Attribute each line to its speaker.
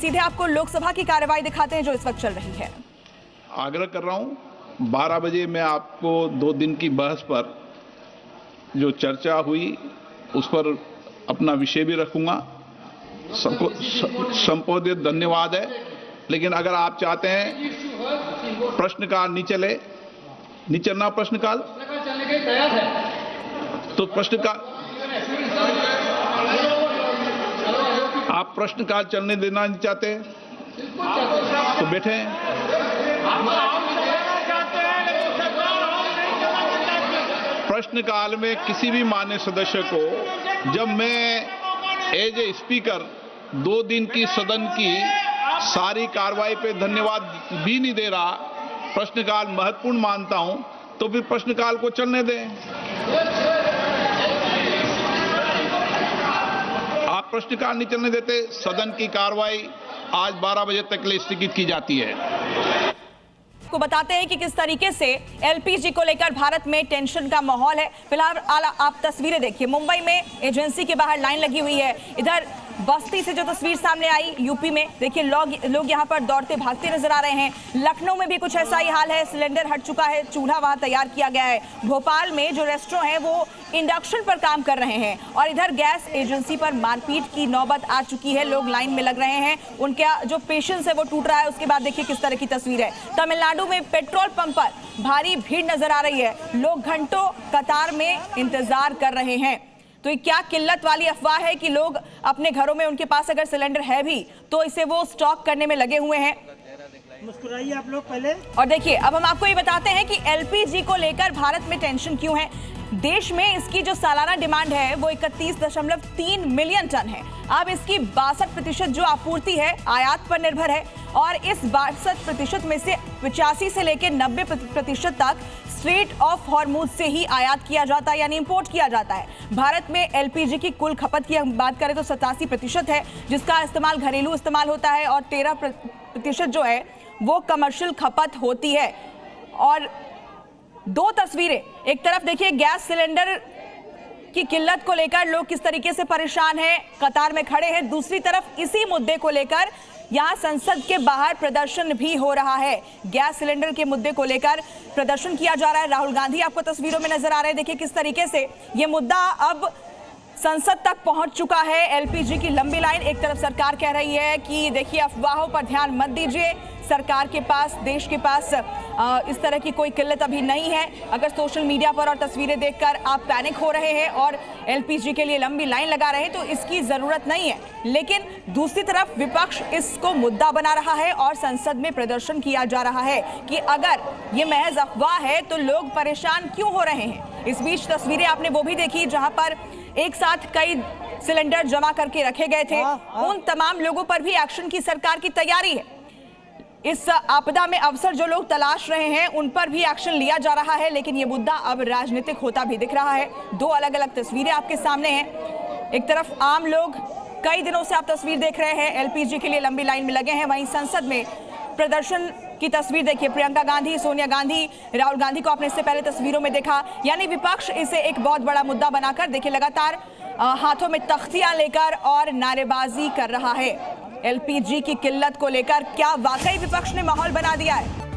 Speaker 1: सीधे आपको लोकसभा की कार्यवाही दिखाते हैं जो इस वक्त चल रही है।
Speaker 2: आग्रह कर रहा हूं 12 बजे मैं आपको 2 दिन की बहस पर जो चर्चा हुई उस पर अपना विषय भी रखूंगा। सबको संपोधित धन्यवाद है। लेकिन अगर आप चाहते हैं प्रश्नकाल नहीं चले, नहीं चलना प्रश्नकाल, तो प्रश्नकाल आप प्रश्नकाल चलने देना नहीं चाहते तो बैठे। प्रश्नकाल में किसी भी माननीय सदस्य को जब मैं एज ए स्पीकर 2 दिन की सदन की सारी कार्रवाई पे धन्यवाद भी नहीं दे रहा, प्रश्नकाल महत्वपूर्ण मानता हूं, तो फिर प्रश्नकाल को चलने दें। आप प्रश्नकाल नहीं चलने देते, सदन की कार्रवाई आज 12 बजे तक के लिए स्थगित की जाती है।
Speaker 1: को बताते हैं कि किस तरीके से एलपीजी को लेकर भारत में टेंशन का माहौल है। फिलहाल आप तस्वीरें देखिए, मुंबई में एजेंसी के बाहर लाइन लगी हुई है। इधर बस्ती से जो तस्वीर सामने आई यूपी में, देखिए लोग यहां पर दौड़ते भागते नजर आ रहे हैं। लखनऊ में भी कुछ ऐसा ही हाल है, सिलेंडर हट चुका है, चूल्हा वहां तैयार किया गया है। भोपाल में जो रेस्टोरेंट है वो इंडक्शन पर काम कर रहे हैं और इधर गैस एजेंसी पर मारपीट की नौबत आ चुकी है। लोग लाइन में लग रहे हैं, उनका जो पेशेंस है वो टूट रहा है। उसके बाद देखिए किस तरह की तस्वीर है। तमिलनाडु में पेट्रोल पंप पर भारी भीड़ नजर आ रही है, लोग घंटों कतार में इंतजार कर रहे हैं। तो ये क्या किल्लत वाली अफवाह है कि लोग अपने घरों में, उनके पास अगर सिलेंडर है भी तो इसे वो स्टॉक करने में लगे हुए हैं।
Speaker 3: मुस्कुराइए आप लोग पहले।
Speaker 1: और देखिए अब हम आपको ये बताते हैं कि एलपीजी को लेकर भारत में टेंशन क्यों है। देश में इसकी जो सालाना डिमांड है वो 31.3 मिलियन टन है। अब इसकी 62% जो आपूर्ति है आयात पर निर्भर है और इस 62% में से 85 से लेकर 90% तक स्ट्रेट ऑफ हॉर्मुज से ही आयात किया जाता है, यानी इंपोर्ट किया जाता है। भारत में एलपीजी की कुल खपत की हम बात करें तो 87% है, जिसका इस्तेमाल घरेलू इस्तेमाल होता है और 13% जो है वो कमर्शियल खपत होती है। और 2 तस्वीरें, एक तरफ देखिए गैस सिलेंडर की किल्लत को लेकर लोग किस तरीके से परेशान हैं, कतार में खड़े हैं। दूसरी तरफ इसी मुद्दे को लेकर यहां संसद के बाहर प्रदर्शन भी हो रहा है। गैस सिलेंडर के मुद्दे को लेकर प्रदर्शन किया जा रहा है। राहुल गांधी आपको तस्वीरों में नजर आ रहे हैं। देखिए किस तरीके से यह मुद्दा अब संसद तक पहुंच चुका है। एलपीजी की लंबी लाइन, एक तरफ सरकार कह रही है कि देखिए अफवाहों पर ध्यान मत दीजिए, सरकार के पास, देश के पास इस तरह की कोई किल्लत अभी नहीं है। अगर सोशल मीडिया पर और तस्वीरें देखकर आप पैनिक हो रहे हैं और एलपीजी के लिए लंबी लाइन लगा रहे हैं तो इसकी जरूरत नहीं है। लेकिन दूसरी तरफ विपक्ष इसको मुद्दा बना रहा है और संसद में प्रदर्शन किया जा रहा है कि अगर ये महज अफवाह है तो लोग परेशान क्यों हो रहे हैं। इस बीच तस्वीरें आपने वो भी देखी जहां पर एक साथ कई सिलेंडर जमा करके रखे गए थे। उन तमाम लोगों पर भी एक्शन की सरकार की तैयारी है। इस आपदा में अवसर जो लोग तलाश रहे हैं उन पर भी एक्शन लिया जा रहा है, लेकिन ये मुद्दा अब राजनीतिक होता भी दिख रहा है। 2 अलग-अलग तस्वीरें आपके सामने हैं। एक तरफ आम लोग, कई दिनों से आप तस्वीर देख रहे हैं, एलपीजी के लिए लंबी लाइन में लगे हैं। वहीं संसद में प्रदर्शन की तस्वीर देखिए, प्रियंका गांधी, सोनिया गांधी, राहुल गांधी को आपने इससे पहले तस्वीरों में देखा। यानी विपक्ष इसे एक बहुत बड़ा मुद्दा बनाकर देखिए लगातार हाथों में तख्तियां लेकर और नारेबाजी कर रहा है। एलपीजी की किल्लत को लेकर क्या वाकई विपक्ष ने माहौल बना दिया है?